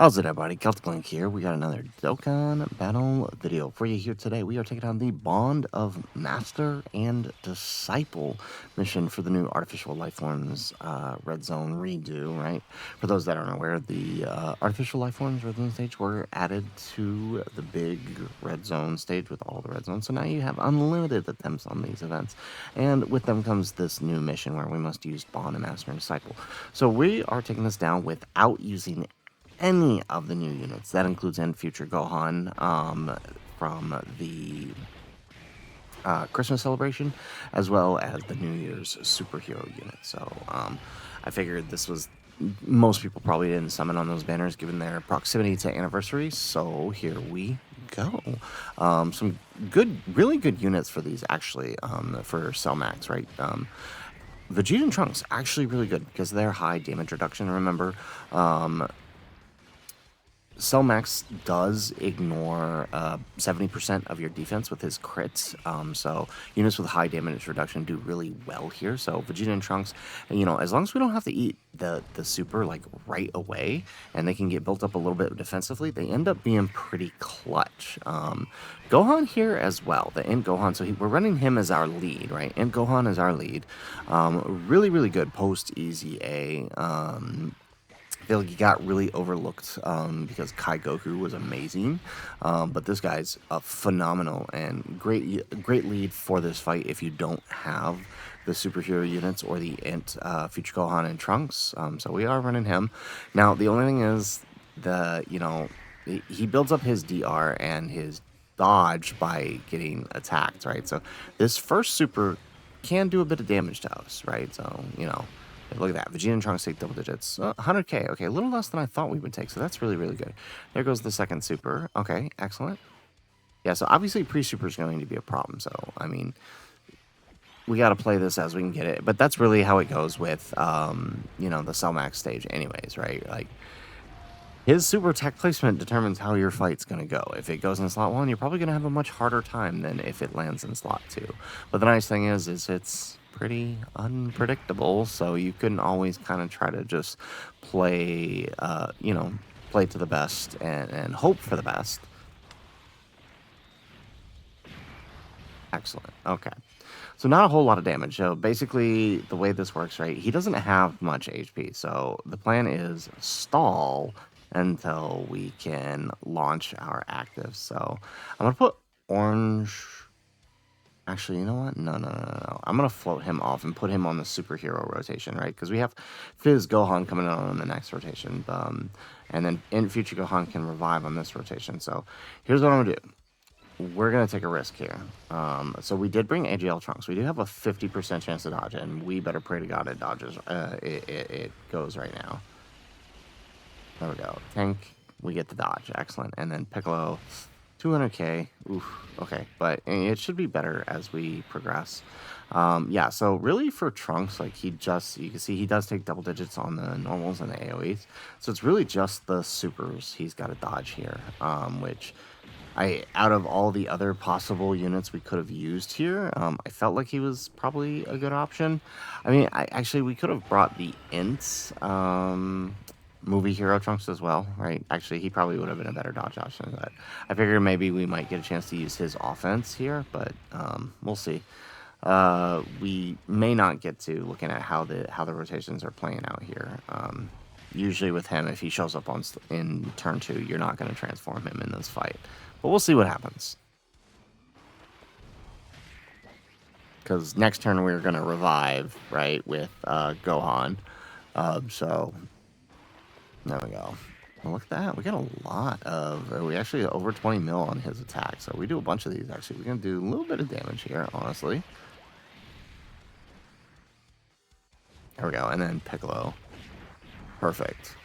How's it, everybody? Celtic Link here. We got another Dokkan Battle video for you here today. We are taking on the Bond of Master and Disciple mission for the new Artificial Lifeforms Red Zone redo, right? For those that aren't aware, the Artificial Lifeforms Red Zone stage were added to the big Red Zone stage with all the Red Zones. So now you have unlimited attempts on these events. And with them comes this new mission where we must use Bond of Master and Disciple. So we are taking this down without using any of the new units. That includes in future Gohan from the Christmas celebration, as well as the New Year's superhero unit. So I figured this was, most people probably didn't summon on those banners given their proximity to anniversaries. So here we go. Some good, really good units for these actually, for Cell Max, right? Vegeta and Trunks actually really good because they're high damage reduction. Remember, Cell Max does ignore 70% of your defense with his crits, so units with high damage reduction do really well here. So Vegeta and Trunks, you know, as long as we don't have to eat the super like right away, and they can get built up a little bit defensively, they end up being pretty clutch. Gohan here as well, the Int Gohan, so we're running him as our lead, right? Int Gohan is our lead. Really, really good post Easy A. I feel like he got really overlooked because Kai Goku was amazing, but this guy's phenomenal and great lead for this fight if you don't have the superhero units or the Int Future Gohan and Trunks. So we are running him. Now the only thing is he builds up his DR and his dodge by getting attacked, right? So this first super can do a bit of damage to us, right? So look at that. Vegeta and Trunks take double digits. 100k. Okay, a little less than I thought we would take, so that's really, really good. There goes the second super. Okay, excellent. Yeah, so obviously pre-super is going to be a problem, so, I mean, we got to play this as we can get it. But that's really how it goes with, the Cell Max stage anyways, right? Like, his super tech placement determines how your fight's going to go. If it goes in slot 1, you're probably going to have a much harder time than if it lands in slot 2. But the nice thing is it's pretty unpredictable, so you can always kind of try to just play, play to the best and hope for the best. Excellent. Okay. So not a whole lot of damage. So basically, the way this works, right, he doesn't have much HP. So the plan is stall until we can launch our active. So I'm going to put orange. Actually, you know what? No. I'm going to float him off and put him on the superhero rotation, right? Because we have Fizz Gohan coming on the next rotation. And then in future Gohan can revive on this rotation. So here's what I'm going to do. We're going to take a risk here. So we did bring AGL Trunks. We do have a 50% chance to dodge, and we better pray to God it dodges. It goes right now. There we go. Tank, we get the dodge. Excellent. And then Piccolo, 200k. Oof. Okay, but it should be better as we progress. Yeah, so really for Trunks, like you can see he does take double digits on the normals and the AoEs. So it's really just the supers he's got to dodge here, which out of all the other possible units we could have used here, I felt like he was probably a good option. I mean, we could have brought the Ints, movie hero Trunks as well, right? Actually, he probably would have been a better dodge option, but I figured maybe we might get a chance to use his offense here, but we'll see. We may not get to looking at how the rotations are playing out here. Usually with him, if he shows up in turn 2, you're not going to transform him in this fight. But we'll see what happens. Because next turn we're going to revive, right, with Gohan. So, there we go. Well, look at that. We got a lot of... we actually over 20 mil on his attack. So we do a bunch of these, actually. We're going to do a little bit of damage here, honestly. There we go. And then Piccolo. Perfect.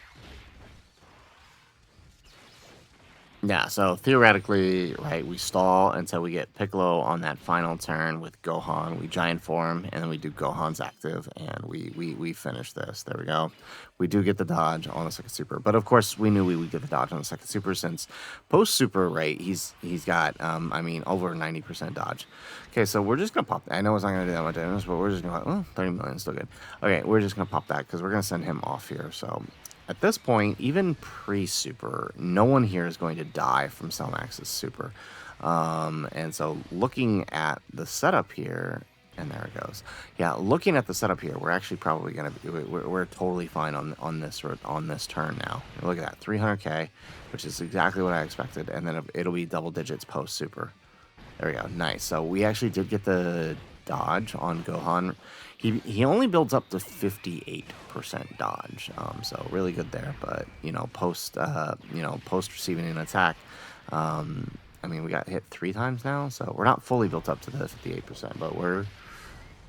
Yeah, so theoretically, right, we stall until we get Piccolo on that final turn with Gohan. We giant form, and then we do Gohan's active, and we finish this. There we go. We do get the dodge on the second super, but of course we knew we would get the dodge on the second super since post super, right? He's got over 90% dodge. Okay, so we're just gonna pop that. I know it's not gonna do that much damage, but we're just gonna 30 million is still good. Okay, we're just gonna pop that because we're gonna send him off here. So at this point, even pre-super, no one here is going to die from Cellmax's super. And so looking at the setup here, and there it goes. Yeah, looking at the setup here, we're actually probably gonna be, we're totally fine on this turn now. Look at that, 300k, which is exactly what I expected, and then it'll be double digits post super. There we go, nice. So we actually did get the dodge on Gohan. He only builds up to 58% dodge, so really good there. But post post receiving an attack, I mean, we got hit 3 times now, so we're not fully built up to the 58%, but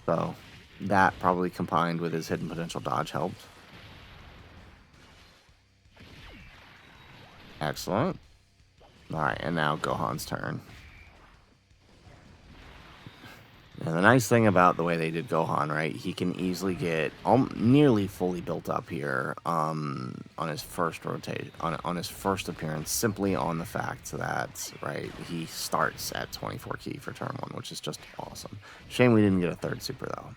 so that probably combined with his hidden potential dodge helped. Excellent. All right, and now Gohan's turn. And the nice thing about the way they did Gohan, right, he can easily get nearly fully built up here on his first rotate, on his first appearance, simply on the fact that, right, he starts at 24 key for turn 1, which is just awesome. Shame we didn't get a third super, though.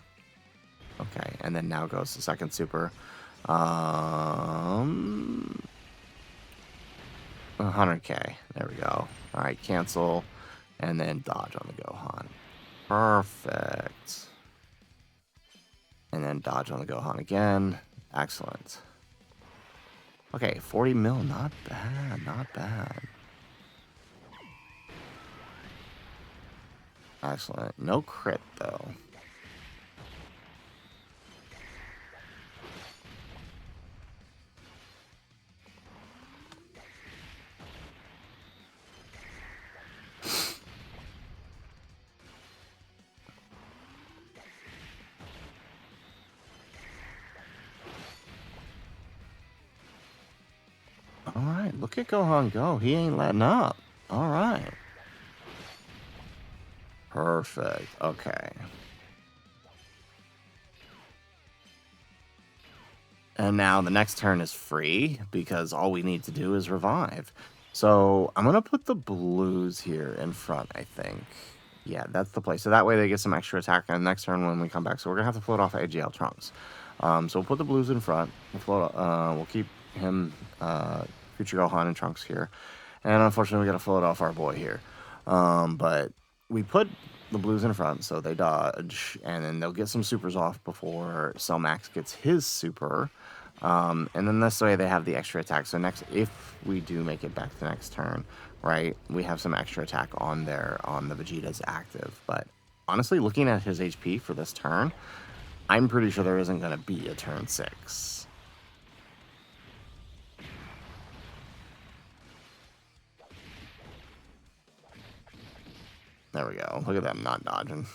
Okay, and then now goes the second super. 100k. There we go. All right, cancel, and then dodge on the Gohan. Perfect. And then dodge on the Gohan again. Excellent. Okay, 40 mil. Not bad. Not bad. Excellent. No crit, though. All right, look at Gohan go. He ain't letting up. All right. Perfect. Okay. And now the next turn is free because all we need to do is revive. So I'm going to put the blues here in front, I think. Yeah, that's the play. So that way they get some extra attack on the next turn when we come back. So we're going to have to float off AGL Trunks. So we'll put the blues in front. We'll keep him, Future Gohan and Trunks here. And unfortunately, we got to float off our boy here. But we put the blues in front, so they dodge. And then they'll get some supers off before Cellmax gets his super. And then this way they have the extra attack. So next, if we do make it back to the next turn, right, we have some extra attack on the Vegeta's active. But honestly, looking at his HP for this turn, I'm pretty sure there isn't going to be a turn 6. There we go. Look at them not dodging.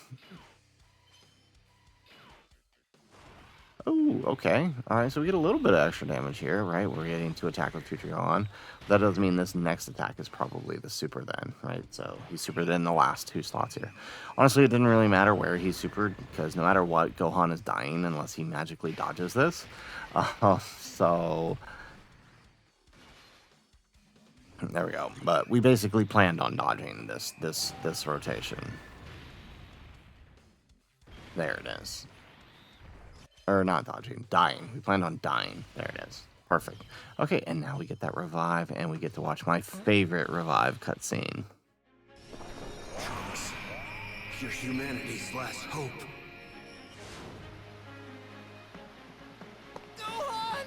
Oh, okay. All right, so we get a little bit of extra damage here, right? We're getting to attack with Future Gohan. That does mean this next attack is probably the super then, right? So he's supered in the last 2 slots here. Honestly, it didn't really matter where he's supered because no matter what, Gohan is dying unless he magically dodges this. So there we go. But we basically planned on dodging this rotation. There it is. Or not dodging, dying. We planned on dying. There it is. Perfect. Okay, and now we get that revive, and we get to watch my favorite revive cutscene. Trunks, you're humanity's last hope. Gohan!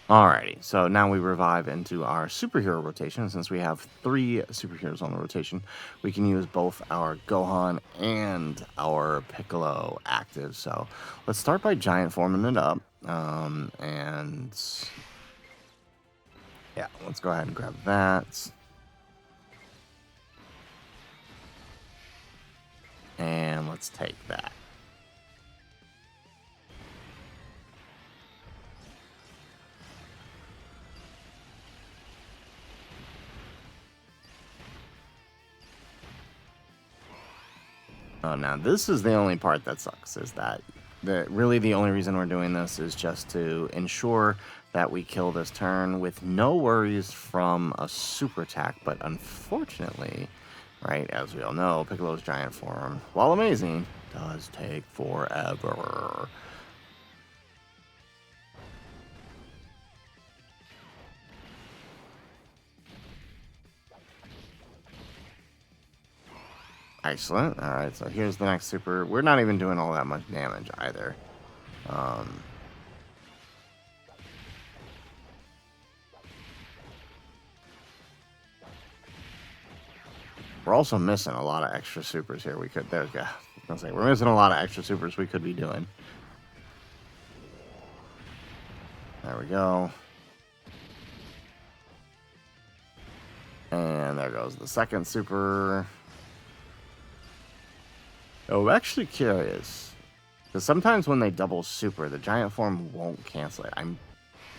Alrighty, so now we revive into our superhero rotation. Since we have 3 superheroes on the rotation, we can use both our Gohan and our Piccolo active. So let's start by giant forming it up. And yeah, let's go ahead and grab that. And let's take that. Oh, now this is the only part that sucks, is that really the only reason we're doing this is just to ensure that we kill this turn with no worries from a super attack. But unfortunately, right, as we all know, Piccolo's giant form, while amazing, does take forever. Excellent. All right, so here's the next super. We're not even doing all that much damage either. Um, we're also missing a lot of extra supers here. We could, there's, I was gonna say, we're missing a lot of extra supers we could be doing. There we go. And there goes the second super. Oh, I'm actually curious. Because sometimes when they double super, the giant form won't cancel it. I'm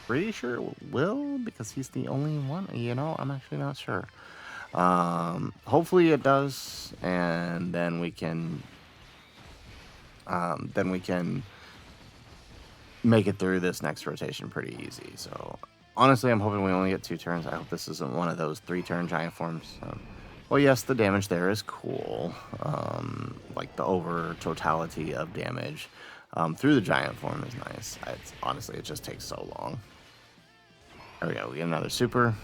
pretty sure it will because he's the only one. You know, I'm actually not sure. Hopefully it does, and then we can make it through this next rotation pretty easy. So honestly, I'm hoping we only get 2 turns. I hope this isn't one of those 3-turn giant forms. Well, yes, the damage there is cool. Like the over totality of damage through the giant form is nice. Honestly, it just takes so long. There we go. We get another super.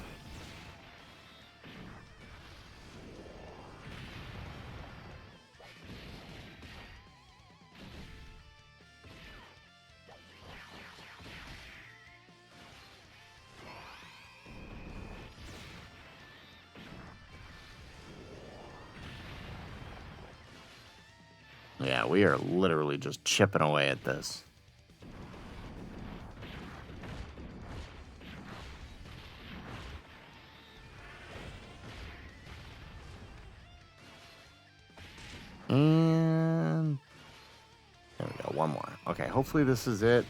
Yeah, we are literally just chipping away at this. And there we go, one more. Okay, hopefully this is it.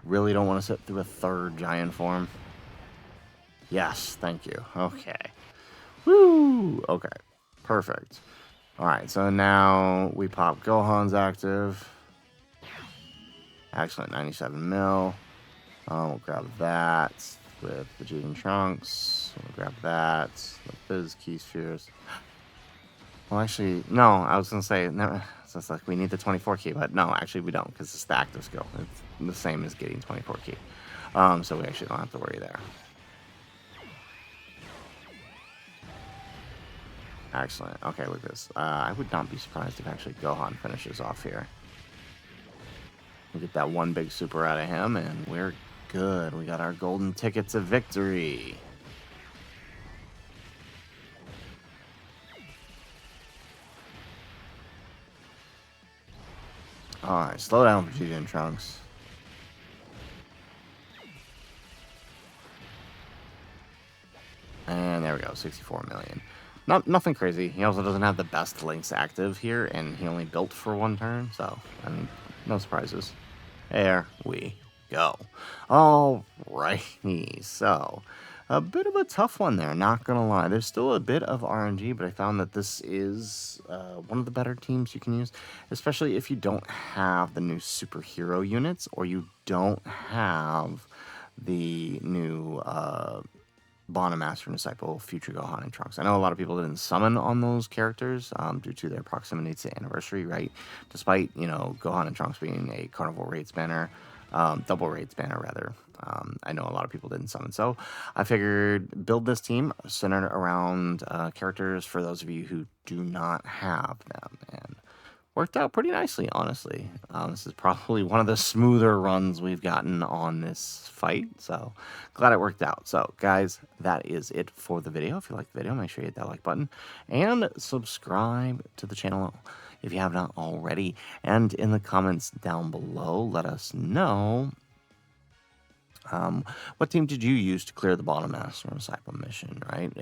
Really don't want to sit through a 3rd giant form. Yes, thank you. Okay. Woo! Okay, perfect. Alright, so now we pop Gohan's active. Excellent, 97 mil. We'll grab that with Vegeta and Trunks. We'll grab that with Fizz Key Spheres. Well, actually, no, I was going to say, no, so it's like we need the 24 key, but no, actually we don't, because it's the active skill. It's the same as getting 24 key. So we actually don't have to worry there. Excellent. Okay, look at this. I would not be surprised if actually Gohan finishes off here. We get that one big super out of him, and we're good. We got our golden ticket to victory. Alright, slow down, Vegeta and Trunks. And there we go, 64 million. Nothing crazy. He also doesn't have the best links active here, and he only built for 1 turn, so, I mean, no surprises. There we go. Alrighty, so a bit of a tough one there, not gonna lie. There's still a bit of RNG, but I found that this is one of the better teams you can use, especially if you don't have the new superhero units or you don't have the new Bond Master and Disciple, Future Gohan and Trunks. I know a lot of people didn't summon on those characters due to their proximity to Anniversary, right? Despite, you know, Gohan and Trunks being a Carnival Raid Spanner, double Raid Spanner, rather. I know a lot of people didn't summon. So I figured build this team centered around characters for those of you who do not have them. And worked out pretty nicely, honestly. This is probably one of the smoother runs we've gotten on this fight, so glad it worked out. So, guys, that is it for the video. If you liked the video, make sure you hit that like button and subscribe to the channel if you have not already. And in the comments down below, let us know what team did you use to clear the Bottom Master Disciple mission, right?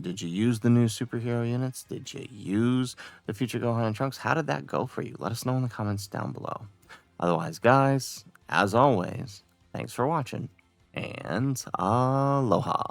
Did you use the new superhero units? Did you use the Future Gohan and Trunks? How did that go for you? Let us know in the comments down below. Otherwise, guys, as always, thanks for watching, and aloha.